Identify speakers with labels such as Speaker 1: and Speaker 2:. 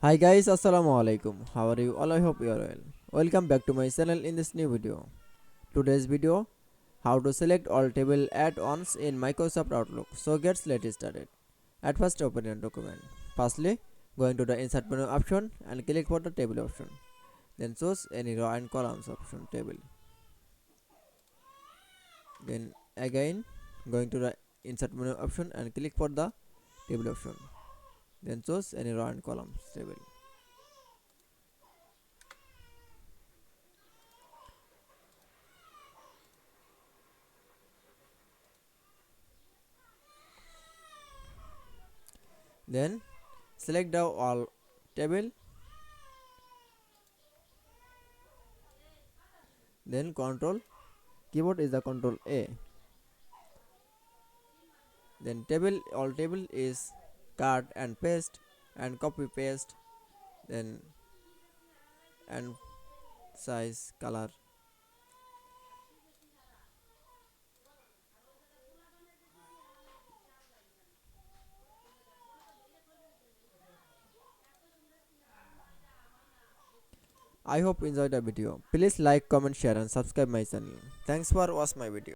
Speaker 1: Hi guys, Assalamu Walaikum. How are you all? I hope you are well. Welcome back to my channel in this new video. Today's video, how to select all table at once in Microsoft Outlook. So let's started. At first open a document. Firstly, going to the insert menu option and click for the table option. Then choose any row and columns option table. Then again going to the insert menu option and click for the table option. Then choose any row and columns table. Then select the all table. Then control keyboard is the control A. Then table all table is cut and paste and copy paste. Then and size color. I hope you enjoyed the video. Please like, comment, share and subscribe my channel. Thanks for watching my video.